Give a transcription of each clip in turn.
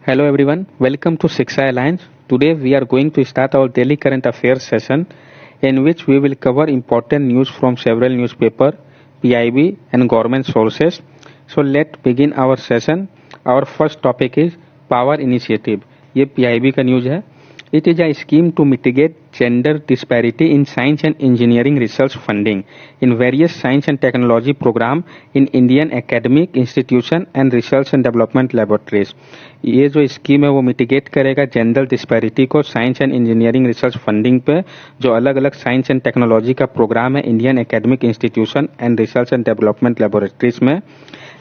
Hello everyone, welcome to Shiksha Alliance. Today we are going to start our daily current affairs session in which we will cover important news from several newspapers, PIB and government sources. So let's begin our session. Our first topic is Power Initiative. ये PIB का news है. It is a scheme to mitigate gender disparity in science and engineering research funding in various science and technology program in Indian academic institution and research and development laboratories. ये जो scheme है वो mitigate करेगा gender disparity को science and engineering research funding पे जो अलग अलग साइंस एंड टेक्नोलॉजी का प्रोग्राम है Indian academic institution and research and development laboratories में.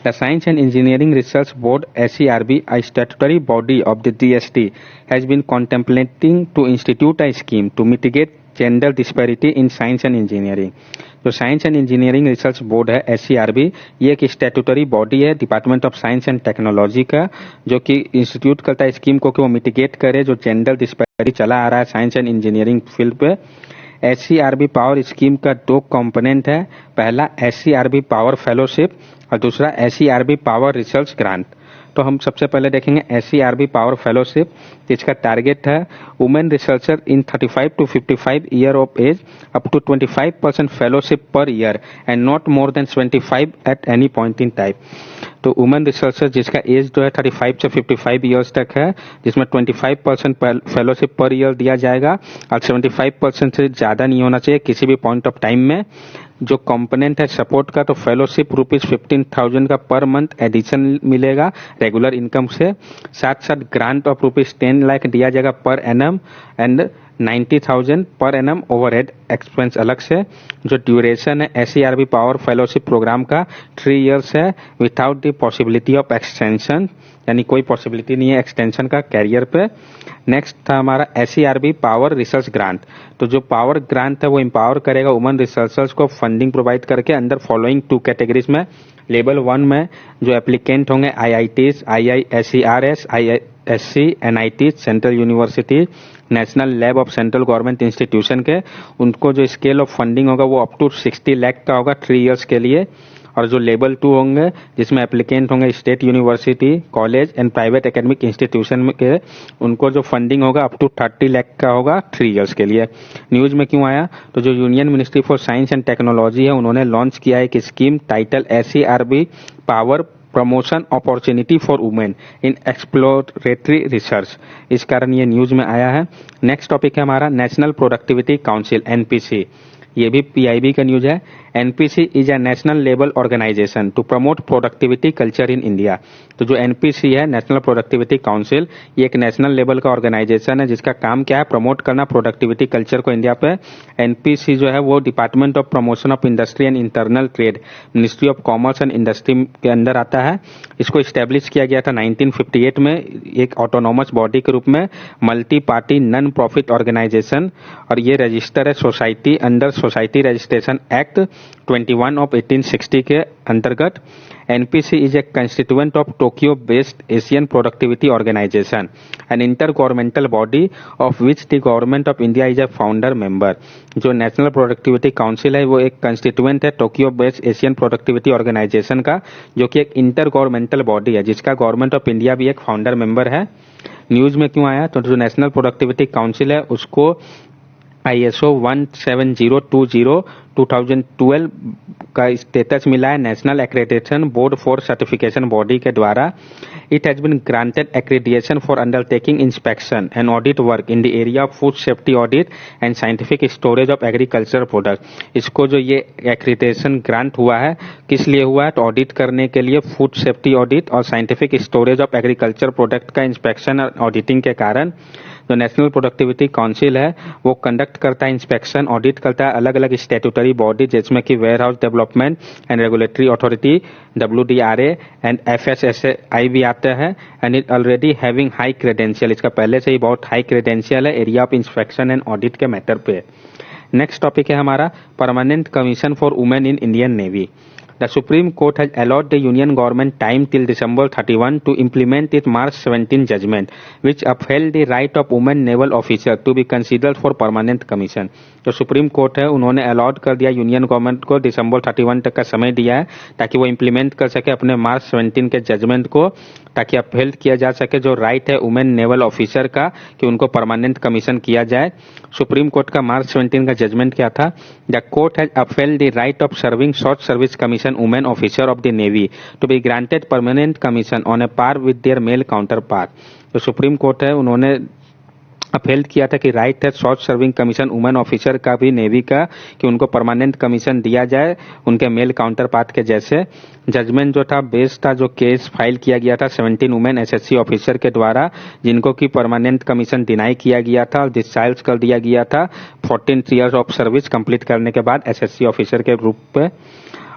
The Science and Engineering Research Board (SERB), a statutory body of the DST, has been contemplating to institute a scheme to mitigate gender disparity in science and engineering. जो science and engineering research board है SERB, ये एक statutory body है department of science and technology का, जो कि institute करता है स्कीम को कि वो मिटिगेट करे जो जेंडर डिस्पैरिटी चला आ रहा है साइंस एंड इंजीनियरिंग फील्ड पे. SERB पावर स्कीम का दो कंपोनेंट है. पहला SERB पावर फेलोशिप और दूसरा SERB पावर रिसर्च ग्रांट. तो हम सबसे पहले देखेंगे SERB पावर फेलोशिप. इसका टारगेट है women researcher in 35 to 55 year of age up to 25% fellowship per year and not more than 25 at any point in time. तो वुमेन रिसर्चर जिसका age जो है 35 से 55 ईयर्स तक है, जिसमें 25% फेलोशिप पर ईयर दिया जाएगा और 75% से ज़्यादा नहीं होना चाहिए किसी भी पॉइंट ऑफ टाइम में. जो कंपोनेंट है सपोर्ट का, तो फेलोशिप ₹15,000 का पर मंथ एडिशन मिलेगा रेगुलर इनकम से. साथ साथ ग्रांट ऑफ ₹10 लाख दिया जाएगा per annum and 90,000 per annum overhead expense अलग से. जो ड्यूरेशन है SERB पावर फेलोशिप प्रोग्राम का 3 इयर्स है without the possibility of extension, यानी कोई पॉसिबिलिटी नहीं है एक्सटेंशन का कैरियर पे. नेक्स्ट था हमारा SERB पावर रिसर्च ग्रांट. तो जो पावर ग्रांट है वो एम्पावर करेगा वुमेन रिसर्चर्स को फंडिंग प्रोवाइड करके अंडर फॉलोइंग 2 कैटेगरीज में. लेवल 1 में जो एप्लीकेंट होंगे IITs, IISERS, IISc, NIT, central university, national lab of central government institution के, उनको जो स्केल ऑफ फंडिंग होगा वो अप टू 60 लाख का होगा 3 इयर्स के लिए. और जो लेवल 2 होंगे जिसमें एप्लीकेंट होंगे state university, college and private academic institution के, उनको जो फंडिंग होगा अप टू 30 लाख का होगा 3 इयर्स के लिए. न्यूज में क्यों आया? तो जो union ministry for science and technology है उन्होंने लॉन्च किया है एक scheme title SERB power promotion opportunity for women in exploratory research. इस कारण ये न्यूज में आया है. नेक्स्ट टॉपिक है हमारा नेशनल प्रोडक्टिविटी काउंसिल NPC. ये भी PIB का न्यूज है. NPC is a national level organisation to promote productivity culture in India. तो जो NPC है नेशनल प्रोडक्टिविटी काउंसिल, ये एक नेशनल लेवल का ऑर्गेनाइजेशन है जिसका काम क्या है, प्रमोट करना प्रोडक्टिविटी कल्चर को इंडिया पे. NPC जो है वो department of promotion of industry and internal trade, ministry of commerce and industry के अंदर आता है. इसको स्टैब्लिश किया गया था 1958 में एक ऑटोनॉमस बॉडी के रूप में, multi party non profit organisation. और ये रजिस्टर है society under society registration act 21 of 1860 के अंतर्गत. NPC is a constituent of Tokyo-based Asian Productivity Organization, an intergovernmental body of which the Government of India is a founder member. जो national productivity council है वो एक constituent है Tokyo based Asian productivity organisation का, जो कि एक inter governmental body है जिसका गवर्नमेंट ऑफ इंडिया भी एक फाउंडर मेंबर है. न्यूज में क्यों आया? तो जो नेशनल प्रोडक्टिविटी काउंसिल है उसको ISO 17020 2012 का स्टेटस मिला है national accreditation board for certification body के द्वारा. It has been granted accreditation for undertaking inspection and audit work in the area of food safety audit and scientific storage of agriculture product. इसको जो ये accreditation grant हुआ है किस लिए हुआ है? तो ऑडिट करने के लिए फूड सेफ्टी ऑडिट और scientific storage of agriculture product का इंस्पेक्शन और ऑडिटिंग के कारण. जो नेशनल प्रोडक्टिविटी काउंसिल है वो कंडक्ट करता है इंस्पेक्शन, ऑडिट करता है अलग अलग स्टैट्यूटरी बॉडी जिसमें कि warehouse development and regulatory authority WDRA and FSSAI भी आता है. And it already having high credential, इसका पहले से ही बहुत हाई क्रेडेंशियल है area of inspection and audit के मैटर पे. नेक्स्ट टॉपिक है हमारा permanent commission for women in Indian navy. The Supreme Court has allowed the Union government time till December 31 to implement its March 17 judgment, which upheld the right of women naval officer to be considered for permanent commission. जो supreme court है उन्होंने allowed कर दिया union government को दिसंबर 31 तक का समय दिया है ताकि वो इम्प्लीमेंट कर सके अपने मार्च 17 के जजमेंट को, ताकि अपहेल्ड किया जा सके जो राइट है वुमेन नेवल ऑफिसर का कि उनको परमानेंट कमीशन किया जाए। सुप्रीम कोर्ट का मार्च 17 का जजमेंट क्या था? The court has upheld the right of serving short service commission women officer of the navy to be granted permanent commission on a par with their male counterpart. जो supreme court है उन्होंने upheld किया था कि right है short serving commission women officer का भी navy का कि उनको परमानेंट कमीशन दिया जाए उनके मेल काउंटर पार्ट के जैसे। जजमेंट जो था बेस था जो केस फाइल किया गया था 17 वुमेन एसएससी ऑफिसर के द्वारा जिनको की परमानेंट कमीशन डिनाई किया गया था और डिस्चार्ज कर दिया गया था 14 ईयर्स ऑफ सर्विस कंप्लीट करने के बाद एसएससी ऑफिसर के रूप पे।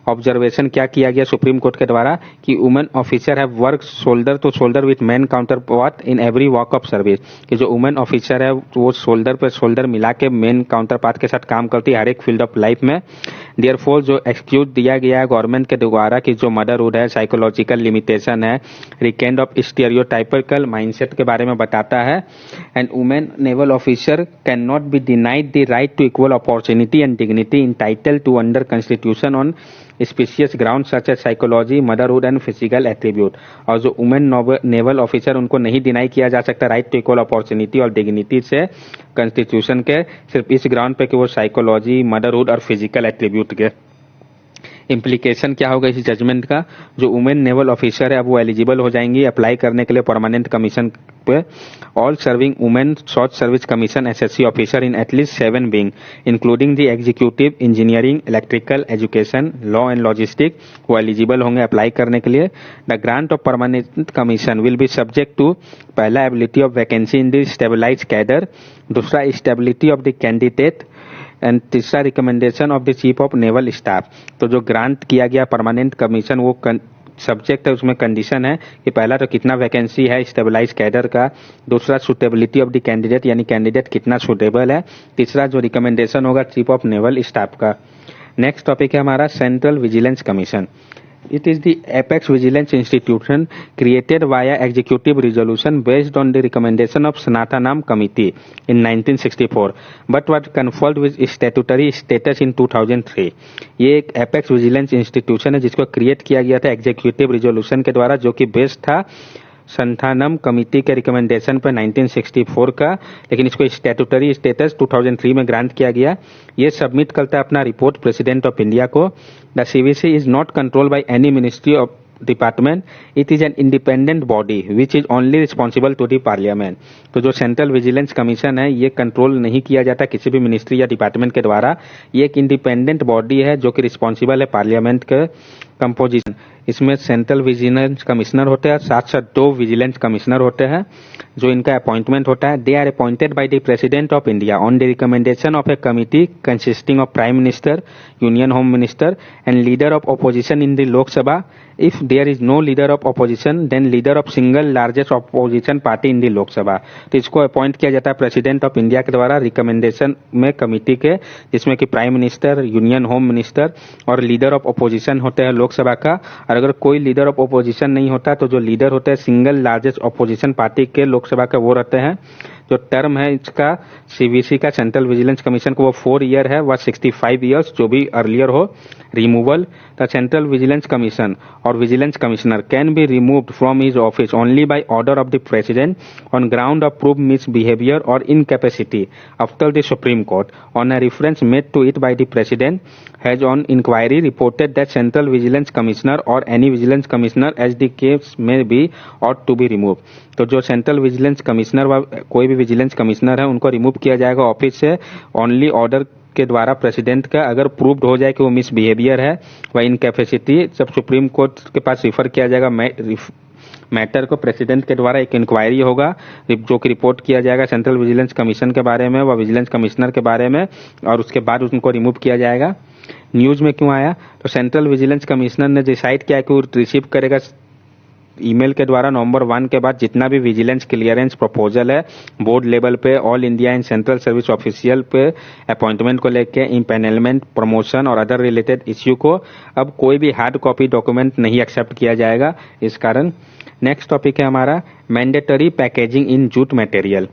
ऑब्जर्वेशन क्या किया गया सुप्रीम कोर्ट के द्वारा कि women officer have work shoulder to shoulder with men counterpart in every walk of service कि जो वुमेन ऑफिसर है वो शोल्डर पे शोल्डर मिला के मेन काउंटर पार्ट के साथ काम करती है हर एक फील्ड ऑफ लाइफ में। देयरफॉर जो एक्सक्यूज दिया गया है गवर्नमेंट के द्वारा कि जो मदरहुड है साइकोलॉजिकल लिमिटेशन है रिकेंड ऑफ स्टीरियोटाइपिकल माइंडसेट के बारे में बताता है। And women naval officer cannot be denied the right to equal opportunity and dignity entitle to under constitution on specious ground such as psychology motherhood and physical attribute. और जो women naval officer उनको नहीं deny किया जा सकता right to equal opportunity और dignity से constitution के सिर्फ इस ग्राउंड पे कि वो साइकोलॉजी मदरहुड और फिजिकल एट्रीब्यूट के। इम्प्लीकेशन क्या होगा इस जजमेंट का? जो वुमेन नेवल ऑफिसर है अब वो एलिजिबल हो जाएंगी अप्लाई करने के लिए परमानेंट कमीशन पे। All serving women short service commission SSC officer in at least 7 wing including the executive engineering electrical education law and logistic वो एलिजिबल होंगे अप्लाई करने के लिए। The grant of permanent commission will be subject to पहला ability of vacancy in the stabilize cadre, दूसरा stability of the candidate and तीसरा recommendation of the chief of naval staff. तो जो ग्रांट किया गया परमानेंट कमीशन वो subject है उसमें कंडीशन है कि पहला तो कितना वैकेंसी है स्टेबलाइज कैडर का, दूसरा सुटेबिलिटी ऑफ द कैंडिडेट यानी कैंडिडेट कितना सुटेबल है, तीसरा जो रिकमेंडेशन होगा चीफ ऑफ नेवल स्टाफ का। नेक्स्ट टॉपिक है हमारा central vigilance commission. It is the apex vigilance institution created via executive resolution based on the recommendation of Sanathanam Committee in 1964, but was conferred with statutory status in 2003. ये एक apex vigilance institution है जिसको create किया गया था executive resolution के द्वारा जो कि बेस्ड था संथानम कमिटी के रिकमेंडेशन पर 1964 का, लेकिन इसको स्टैट्यूटरी स्टेटस 2003 में ग्रांट किया गया। ये सबमिट करता है अपना रिपोर्ट प्रेसिडेंट ऑफ इंडिया को। The CVC is not control by any ministry of department, it is an independent body which is only responsible to the parliament. तो जो सेंट्रल विजिलेंस कमीशन है ये कंट्रोल नहीं किया जाता किसी भी मिनिस्ट्री या डिपार्टमेंट के द्वारा, ये एक इंडिपेंडेंट बॉडी है जो कि रिस्पॉन्सिबल है पार्लियामेंट के कंपोजिशन। इसमें सेंट्रल विजिलेंस कमिश्नर होते हैं, साथ साथ 2 विजिलेंस कमिश्नर होते हैं जो इनका अपॉइंटमेंट होता है। They are appointed by the president of India on the recommendation of a committee consisting of prime minister, union home minister and leader of opposition in the Lok Sabha. If there is no leader of opposition, then leader of single largest opposition party in the Lok Sabha. तो इसको appoint किया जाता है president of India के द्वारा recommendation में committee के, जिसमें कि prime minister, union home minister और लीडर ऑफ ऑपोजिशन होते हैं लोकसभा का। और अगर कोई लीडर ऑफ ऑपोजिशन नहीं होता तो जो लीडर होते हैं सिंगल लार्जेस्ट ऑपोजिशन पार्टी के लोकसभा के वो रहते हैं। जो टर्म है इसका सीवीसी का सेंट्रल विजिलेंस कमीशन को वो 4 ईयर है, वह 65 ईयर्स जो भी अर्लियर हो। Removal the central vigilance commission और vigilance commissioner can be removed from his office only by order of the president on ground of prove misbehaviour और incapacity after the Supreme Court on a reference made to it by the president has on inquiry reported that central vigilance commissioner और any vigilance commissioner as the case में be ought to be remove. तो जो central vigilance commissioner व कोई भी vigilance commissioner है उनको remove किया जाएगा ऑफिस से ओनली ऑर्डर के द्वारा प्रेसिडेंट का, अगर प्रूव्ड हो जाए कि वो मिसबिहेवियर है व इनकैपेसिटी, जब सुप्रीम कोर्ट के पास रिफर किया जाएगा मैटर को प्रेसिडेंट के द्वारा एक इंक्वायरी होगा जो कि रिपोर्ट किया जाएगा सेंट्रल विजिलेंस कमीशन के बारे में व विजिलेंस कमिश्नर के बारे में और उसके बाद उनको रिमूव किया जाएगा। न्यूज में क्यों आया? तो सेंट्रल विजिलेंस कमिश्नर ने डिसाइड किया कि वो रिसीव करेगा ईमेल के द्वारा नवंबर 1 के बाद जितना भी विजिलेंस क्लियरेंस प्रपोजल है बोर्ड लेवल पे, all India and central service official पे अपॉइंटमेंट को लेके, इम्पैनलमेंट, प्रमोशन और अदर रिलेटेड इश्यू को अब कोई भी हार्ड कॉपी डॉक्यूमेंट नहीं एक्सेप्ट किया जाएगा इस कारण। नेक्स्ट टॉपिक है हमारा mandatory packaging in jute material.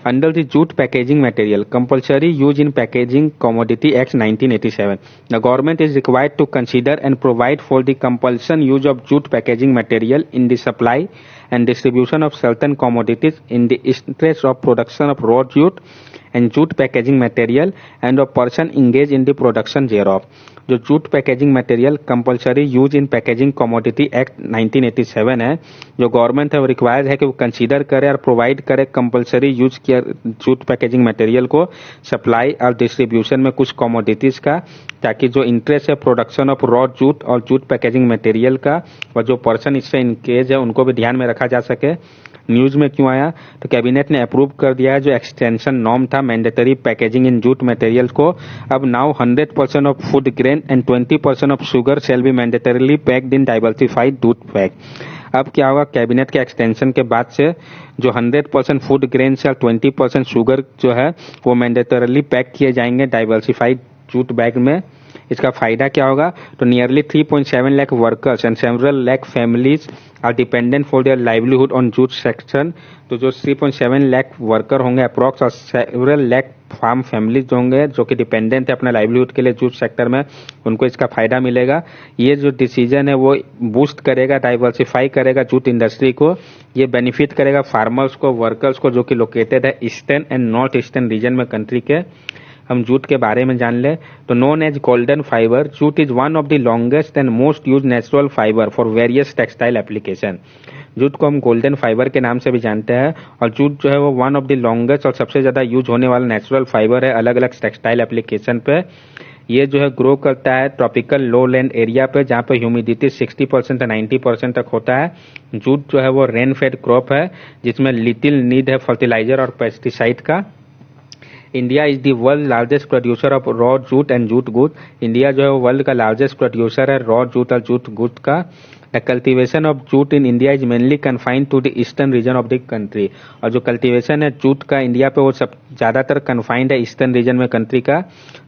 under the jute packaging material compulsory use in packaging commodity act 1987, the government is required to consider and provide for the compulsion use of jute packaging material in the supply and distribution of certain commodities in the interest of production of raw jute and jute packaging material and of person engaged in the production thereof. जो jute packaging material compulsory use in packaging commodity act 1987 है, जो government है वो required है कि वो consider करे और प्रोवाइड करे कंपलसरी यूज किया जूट पैकेजिंग मटेरियल को सप्लाई और डिस्ट्रीब्यूशन में कुछ कमोडिटीज का, ताकि जो इंटरेस्ट है प्रोडक्शन ऑफ रॉ जूट और जूट पैकेजिंग मटेरियल का और जो पर्सन इससे इंगेज है उनको भी ध्यान में रखा जा सके। न्यूज में क्यों आया, तो कैबिनेट ने अप्रूव कर दिया है जो एक्सटेंशन नॉर्म था मैंडेटरी पैकेजिंग इन जूट मटेरियल को, अब now 100% of food grain and 20% of sugar shall be mandatorily packed in diversified jute pack. अब क्या होगा, कैबिनेट के एक्सटेंशन के बाद से जो 100% फूड ग्रेन से 20% शुगर जो है वो मैंडेटरीली पैक किए जाएंगे डाइवर्सिफाइड जूट बैग में। इसका फायदा क्या होगा, तो nearly 3.7 lakh workers and several lakh families are dependent for their livelihood on jute section. तो जो 3.7 लाख वर्कर होंगे अप्रॉक्स और सेवरल लाख फार्म फैमिलीज जो होंगे जो कि डिपेंडेंट है अपने लाइवलीहुड के लिए जूट सेक्टर में, उनको इसका फायदा मिलेगा। ये जो डिसीजन है वो बूस्ट करेगा, डाइवर्सिफाई करेगा जूट इंडस्ट्री को, ये बेनिफिट करेगा फार्मर्स को, वर्कर्स को जो कि लोकेटेड है eastern and north eastern region में कंट्री के। हम जूट के बारे में जान ले तो known as golden fibre, jute is one of the longest and most use natural fibre for various textile application. Jute को हम गोल्डन फाइबर के नाम से भी जानते हैं और जूट जो है वो वन ऑफ द लॉन्गेस्ट और सबसे ज्यादा यूज होने वाला नेचुरल फाइबर है अलग अलग टेक्सटाइल एप्लीकेशन पे। ये जो है ग्रो करता है ट्रॉपिकल लो लैंड एरिया पे जहाँ पे ह्यूमिडिटी 60% से 90% तक होता है। जूट जो है वो रेन फेड क्रॉप है जिसमें लिटिल नीड है फर्टिलाइजर और पेस्टिसाइड का। India is the world largest producer of raw jute and jute good. India जो है वो वर्ल्ड का लार्जेस्ट प्रोड्यूसर है रॉ जूट और जूट गुड का। The cultivation of jute in India is mainly confined to the eastern region of the country. और जो cultivation है जूट का इंडिया पे वो सब ज्यादातर कन्फाइंड है ईस्टर्न रीजन में कंट्री का।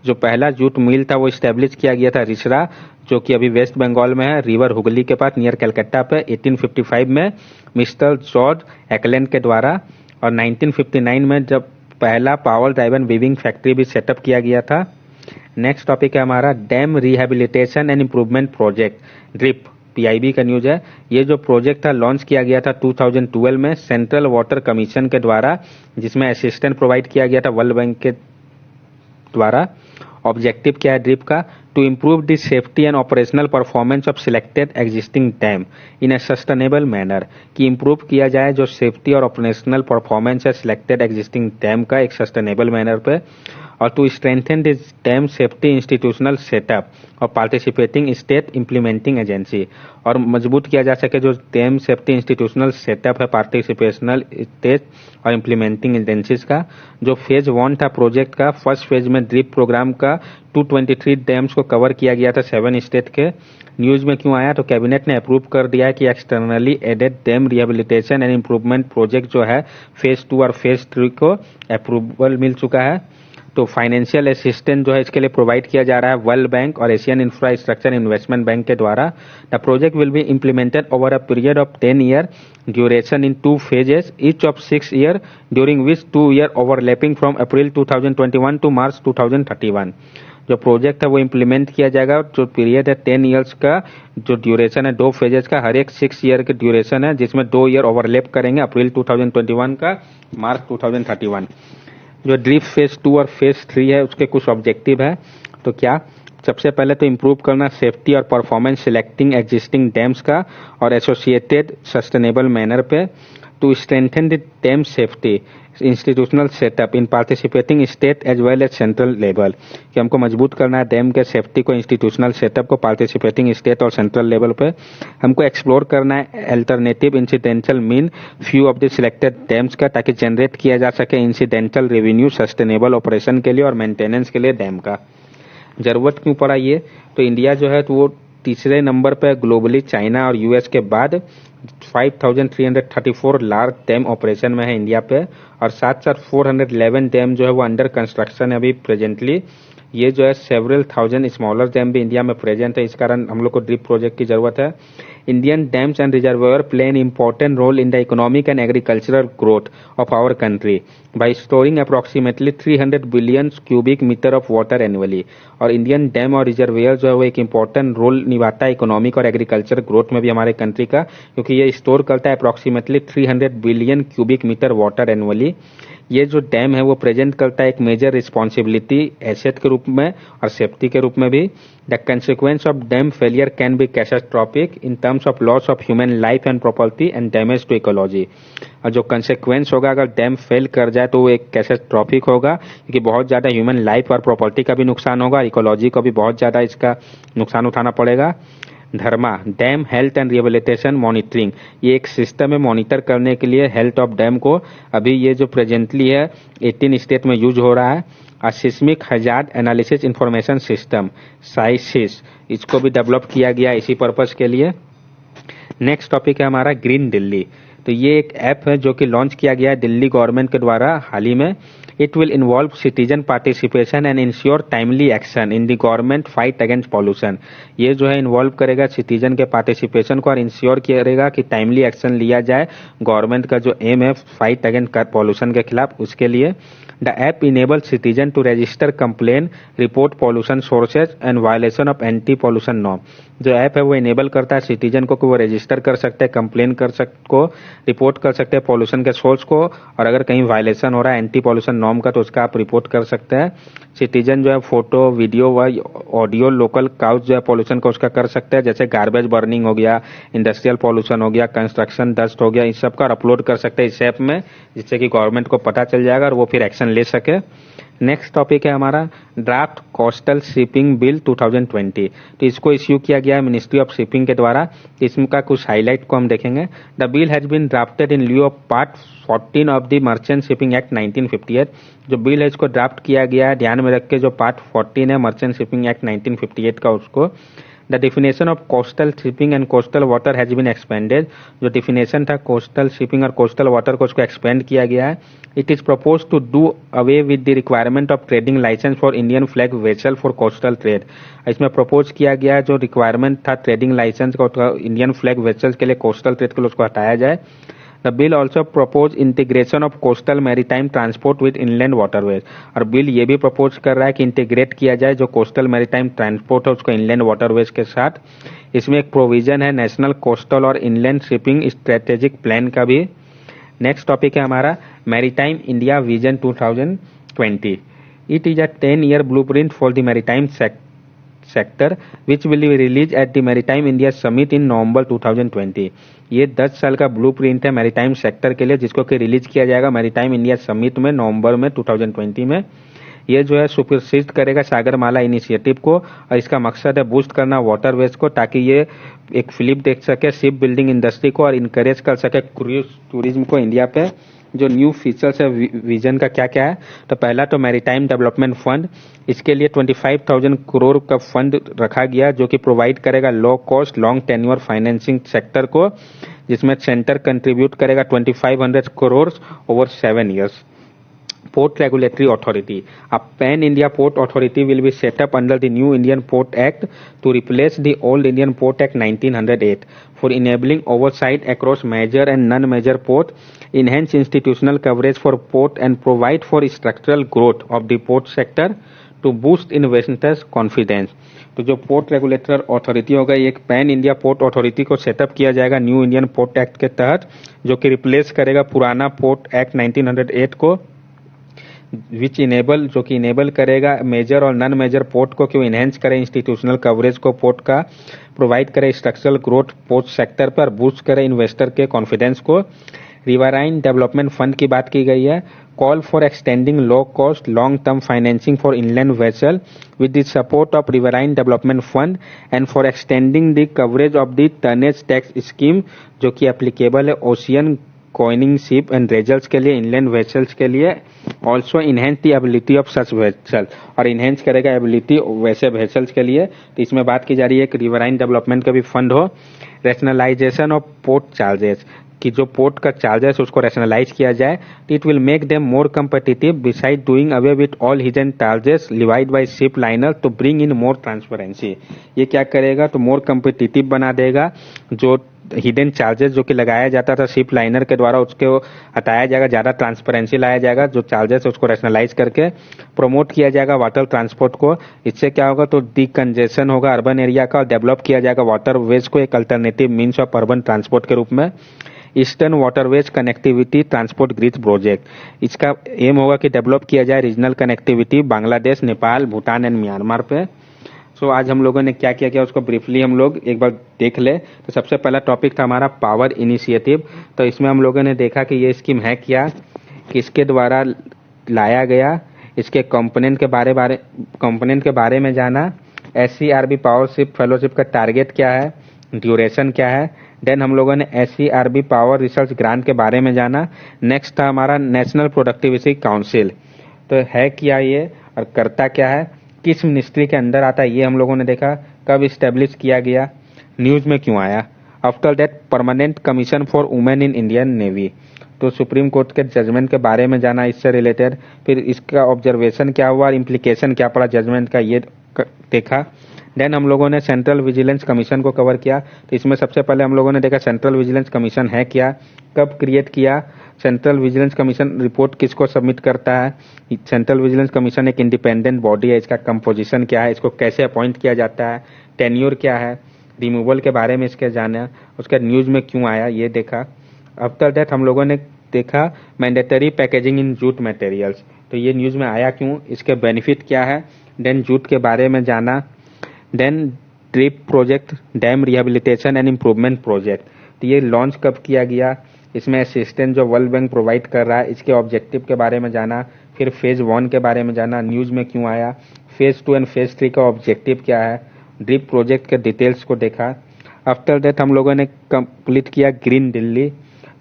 जो पहला जूट मिल था वो स्टैब्लिश किया गया था रिसरा, जो कि अभी वेस्ट बंगाल में है, रिवर हुगली के पास नियर कलकत्ता पे 1855 में मिस्टर जॉर्ज एक्लैंड के द्वारा। और 1959 में जब पहला पावर ड्राइवन वीविंग फैक्ट्री भी सेटअप किया गया था। नेक्स्ट टॉपिक है हमारा dam rehabilitation and improvement project drip, PIB का न्यूज है। ये जो प्रोजेक्ट था लॉन्च किया गया था 2012 में सेंट्रल वाटर कमीशन के द्वारा, जिसमें असिस्टेंट प्रोवाइड किया गया था वर्ल्ड बैंक के द्वारा। ऑब्जेक्टिव क्या है ड्रिप का, to improve the safety and operational performance of selected existing dam in a sustainable manner, कि इम्प्रूव किया जाए जो सेफ्टी और ऑपरेशनल परफॉर्मेंस है सिलेक्टेड एग्जिस्टिंग डैम का एक सस्टेनेबल मैनर पे। और to strengthen this dam safety institutional setup और पार्टिसिपेटिंग स्टेट इम्प्लीमेंटिंग एजेंसी, और मजबूत किया जा सके जो डैम सेफ्टी इंस्टीट्यूशनल सेटअप है पार्टिसिपेशनल स्टेट और इम्प्लीमेंटिंग एजेंसीज का। जो फेज 1 था प्रोजेक्ट का, फर्स्ट फेज में ड्रिप प्रोग्राम का 223 डैम्स को कवर किया गया था 7 स्टेट के। न्यूज में क्यों आया, तो कैबिनेट ने अप्रूव कर दिया है कि externally aided dam rehabilitation and improvement project जो है फेज 2 और फेज 3 को अप्रूवल मिल चुका है। तो फाइनेंशियल असिस्टेंस जो है इसके लिए प्रोवाइड किया जा रहा है वर्ल्ड बैंक और एशियन इंफ्रास्ट्रक्चर इन्वेस्टमेंट बैंक के द्वारा। The project will be implemented over a period of 10 year duration in 2 phases each of 6 year during which 2 year overlapping from April 2021 to March 2031। जो project है वो implement किया जाएगा, जो period है 10 years का, जो ड्यूरेशन है 2 फेजेस का, हर एक 6 ईयर की ड्यूरेशन है जिसमें 2 ईयर ओवरलैप करेंगे अप्रैल 2021 का मार्च 2031। जो ड्रिप फेज 2 और फेज 3 है उसके कुछ ऑब्जेक्टिव है। तो क्या, सबसे पहले तो इम्प्रूव करना सेफ्टी और परफॉर्मेंस सिलेक्टिंग एग्जिस्टिंग डैम्स का और एसोसिएटेड सस्टेनेबल मैनर पे। To strengthen the dam safety institutional setup in participating state as well as central level, कि हमको मजबूत करना है डैम के सेफ्टी को, इंस्टीट्यूशनल सेटअप को पार्टिसिपेटिंग स्टेट और सेंट्रल लेवल पे। हमको एक्सप्लोर करना है alternative incidental mean few of the selected dams का, ताकि जनरेट किया जा सके इंसिडेंटल रेवेन्यू सस्टेनेबल ऑपरेशन के लिए और मेंटेनेंस के लिए डैम का। जरूरत क्यों पड़ा ये, तो इंडिया जो है तो वो तीसरे नंबर पे ग्लोबली चाइना और यूएस के बाद 5334 लार्ज डैम ऑपरेशन में है इंडिया पे, और साथ साथ 411 डैम जो है वो अंडर कंस्ट्रक्शन है अभी प्रेजेंटली। ये जो है सेवरल थाउजेंड स्मॉलर डैम भी इंडिया में प्रेजेंट है, इस कारण हम लोग को ड्रिप प्रोजेक्ट की जरूरत है। Indian dams and reservoir play an important role in the economic and agricultural growth of our country by storing approximately 300 billion cubic metre of water annually. और इंडियन डैम और रिजर्वायर जो है वो एक important role निभाता है economic और agriculture growth में भी हमारे कंट्री का, क्योंकि ये स्टोर करता है approximately 300 billion cubic metre water annually. ये जो डैम है वो प्रेजेंट करता है एक मेजर रिस्पॉन्सिबिलिटी एसेट के रूप में और सेफ्टी के रूप में भी। The consequence of dam failure can be catastrophic in terms of loss of human life and property and damage to ecology. और जो कंसिक्वेंस होगा अगर डैम फेल कर जाए तो वो एक कैटास्ट्रोफिक होगा, क्योंकि बहुत ज़्यादा ह्यूमन लाइफ और प्रॉपर्टी का भी नुकसान होगा, इकोलॉजी को भी बहुत ज़्यादा इसका नुकसान उठाना पड़ेगा। DHARMA dam health and rehabilitation monitoring, ये एक सिस्टम है मॉनिटर करने के लिए हेल्थ ऑफ डैम को। अभी ये जो प्रेजेंटली है 18 स्टेट में यूज हो रहा है। Seismic hazard analysis information system SHAIS, इसको भी डेवलप किया गया इसी पर्पस के लिए। नेक्स्ट टॉपिक है हमारा ग्रीन दिल्ली। तो ये एक ऐप है जो कि लॉन्च किया गया है दिल्ली गवर्नमेंट के द्वारा हाल ही में। It will involve citizen participation and ensure timely action in the government fight against pollution. ये जो है इन्वॉल्व करेगा सिटीजन के पार्टिसिपेशन को और इंश्योर करेगा कि टाइमली एक्शन लिया जाए गवर्नमेंट का जो एम है फाइट अगेंस्ट पॉल्यूशन के खिलाफ, उसके लिए। The app enables citizen to register complaint, report pollution sources and violation of anti-pollution norm। जो ऐप है वो इनेबल करता है सिटीजन को कि वो रजिस्टर कर सकते हैं, कंप्लेन कर को रिपोर्ट कर सकते हैं पॉल्यूशन के सोर्स को, और अगर कहीं वायलेशन हो रहा है एंटी पॉल्यूशन नॉर्म का तो उसका आप रिपोर्ट कर सकते हैं। सिटीजन जो है फोटो वीडियो व ऑडियो लोकल काउज जो है पॉल्यूशन का उसका कर सकते हैं, जैसे गार्बेज बर्निंग हो गया, इंडस्ट्रियल पॉल्यूशन हो गया, कंस्ट्रक्शन डस्ट हो गया, इन सब का अपलोड कर सकते हैं इस ऐप में, जिससे कि गवर्नमेंट को पता चल जाएगा और वो फिर एक्शन ले सके। नेक्स्ट टॉपिक है हमारा ड्राफ्ट कोस्टल शिपिंग बिल 2020। तो इसको इश्यू किया गया है मिनिस्ट्री ऑफ शिपिंग के द्वारा। इसका कुछ हाईलाइट को हम देखेंगे। The bill has been drafted in lieu of part 14 of the merchant shipping act 1958। जो बिल है इसको ड्राफ्ट किया गया है ध्यान में रख के जो पार्ट 14 है मर्चेंट शिपिंग एक्ट 1958 का, उसको। The definition of coastal shipping and coastal water has been expanded. जो डिफिनेशन था कोस्टल शिपिंग और कोस्टल वाटर को उसको एक्सपेंड किया गया है। It is propose to do away with the requirement of trading license for Indian flag vessel for coastal trade. इसमें propose किया गया है जो रिक्वायरमेंट था ट्रेडिंग लाइसेंस का इंडियन फ्लैग वेसल्स के लिए कोस्टल ट्रेड के लिए उसको हटाया जाए। The bill also propose integration of coastal maritime transport with inland waterways। और बिल ये भी प्रपोज कर रहा है कि इंटीग्रेट किया जाए जो कोस्टल मैरीटाइम ट्रांसपोर्ट है उसको इनलैंड वाटरवेज के साथ। इसमें एक प्रोविजन है नेशनल कोस्टल और इनलैंड शिपिंग स्ट्रेटेजिक प्लान का भी। नेक्स्ट टॉपिक है हमारा maritime India vision 2020। It is a 10-year blueprint for the maritime sector which will be released at the Maritime India Summit in November 2020। ये 10 साल का blueprint है maritime sector के लिए, जिसको कि रिलीज किया जाएगा मैरीटाइम इंडिया समिट में नवंबर में 2020 में। ये जो है सुप्रसिद्ध करेगा सागरमाला इनिशिएटिव को, और इसका मकसद है बूस्ट करना वाटरवेज को, ताकि ये एक फिलिप देख सके शिप बिल्डिंग इंडस्ट्री को और इनकरेज कर सके क्रूज टूरिज्म को इंडिया पे। जो न्यू फीचर्स है विजन का क्या क्या है, तो पहला तो मैरीटाइम डेवलपमेंट फंड, इसके लिए 25,000 करोड़ का फंड रखा गया जो कि प्रोवाइड करेगा लो cost long tenure financing sector को, जिसमें सेंटर कंट्रीब्यूट करेगा 2500 crore over 7 years। Port Regulatory Authority, a pan-India port authority will be set up under the new Indian Port Act to replace the old Indian Port Act 1908 for enabling oversight across major and non-major port, enhance institutional coverage for port and provide for structural growth of the port sector to boost investors' confidence। तो जो port regulator authority होगा ये एक pan India port authority को setup किया जाएगा new Indian port act के तहत, जो कि रिप्लेस करेगा पुराना पोर्ट एक्ट 1908 को, विच इनेबल जो कि इनेबल करेगा मेजर और नॉन मेजर पोर्ट को, क्यों इनहेंस करे इंस्टीट्यूशनल कवरेज को पोर्ट का, प्रोवाइड करे स्ट्रक्चरल ग्रोथ पोर्ट सेक्टर पर, बूस्ट करे इन्वेस्टर के कॉन्फिडेंस को। रिवराइन डेवलपमेंट फंड की बात की गई है। Call for extending low cost long term financing for inland vessel with the support of riverine development fund and for extending the coverage of the tonnage tax scheme, जो कि applicable है ocean going ship and vessels के लिए, inland vessels के लिए। Also enhance the ability of such vessel, और enhance करेगा ability वैसे वेसल्स के लिए। तो इसमें बात की जा रही है कि रिवराइन डेवलपमेंट का भी फंड हो। रैशनलाइजेशन ऑफ पोर्ट चार्जेस, कि जो पोर्ट का चार्जेस उसको रैशनलाइज किया जाए, it will make them more competitive beside doing away with all hidden charges levied by ship liner to bring in more transparency. ये क्या करेगा, तो मोर कम्पिटिटिव बना देगा। जो हिडन चार्जेस जो कि लगाया जाता था शिप लाइनर के द्वारा, उसको हटाया जाएगा, ज़्यादा ट्रांसपेरेंसी लाया जाएगा, जो चार्जेस उसको रैशनलाइज करके प्रमोट किया जाएगा वाटर ट्रांसपोर्ट को। इससे क्या होगा, तो डिकंजेशन होगा अर्बन एरिया का और डेवलप किया जाएगा वाटरवेज को एक alternative means of urban transport के रूप में। Eastern waterways connectivity transport grid project, इसका एम होगा कि डेवलप किया जाए regional connectivity Bangladesh, Nepal, Bhutan and Myanmar पे। सो आज हम लोगों ने क्या किया क्या उसको ब्रीफली हम लोग एक बार देख ले। तो सबसे पहला टॉपिक था हमारा पावर इनिशिएटिव। तो इसमें हम लोगों ने देखा कि ये स्कीम है क्या, किसके द्वारा लाया गया, इसके कंपोनेंट के बारे में जाना, SCRB पावरशिप फेलोशिप का टारगेट क्या है, ड्यूरेशन क्या है। देन हम लोगों ने SCRB पावर रिसर्च ग्रांट के बारे में जाना। नेक्स्ट था हमारा नेशनल प्रोडक्टिविटी काउंसिल, तो है क्या ये और करता क्या है, किस मिनिस्ट्री के अंदर आता है, ये हम लोगों ने देखा। कब इस्टेब्लिश किया गया, न्यूज में क्यों आया। After that permanent commission for women in Indian navy, तो सुप्रीम कोर्ट के जजमेंट के बारे में जाना इससे रिलेटेड। फिर इसका ऑब्जर्वेशन क्या हुआ, इम्प्लीकेशन क्या पड़ा जजमेंट का, ये देखा। देन हम लोगों ने सेंट्रल विजिलेंस कमीशन को कवर किया। तो इसमें सबसे पहले हम लोगों ने देखा सेंट्रल विजिलेंस कमीशन है क्या, कब क्रिएट किया, सेंट्रल विजिलेंस कमीशन रिपोर्ट किसको सबमिट करता है। सेंट्रल विजिलेंस कमीशन एक इंडिपेंडेंट बॉडी है, इसका कंपोजिशन क्या है, इसको कैसे अपॉइंट किया जाता है, टेन्योर क्या है, रिमूवल के बारे में इसके जाना, उसका न्यूज में क्यों आया ये देखा। आफ्टर दैट हम लोगों ने देखा मैंडेटरी पैकेजिंग इन जूट मटेरियल्स, तो ये न्यूज में आया क्यों, इसके बेनिफिट क्या है। देन जूट के बारे में जाना। Then DRIP project, dam rehabilitation and improvement project, तो ये लॉन्च कब किया गया, इसमें असिस्टेंस जो वर्ल्ड बैंक प्रोवाइड कर रहा है, इसके ऑब्जेक्टिव के बारे में जाना। फिर फेज 1 के बारे में जाना, न्यूज में क्यों आया, फेज 2 एंड फेज 3 का ऑब्जेक्टिव क्या है, ड्रिप प्रोजेक्ट के डिटेल्स को देखा। आफ्टर दैट हम लोगों ने कंप्लीट किया ग्रीन दिल्ली,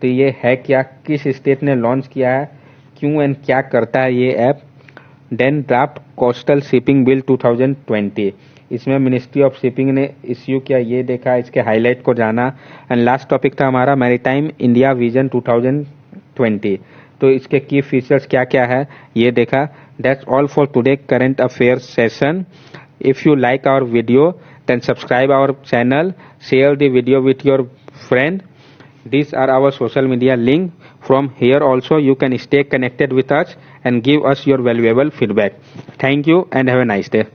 तो ये है क्या, किस स्टेट ने लॉन्च किया है, क्यों एंड क्या करता है ये app. Then draft coastal shipping bill 2020, इसमें मिनिस्ट्री ऑफ शिपिंग ने इश्यू किया, ये देखा, इसके हाईलाइट को जाना। एंड लास्ट टॉपिक था हमारा मैरीटाइम इंडिया विजन 2020, तो इसके की फीचर्स क्या क्या है ये देखा। That's all for today current affairs session. If you like our video then subscribe our channel, share the video with your friend. These are our social media link. From here also you can stay connected with us and give us your valuable feedback. Thank you and have a nice day.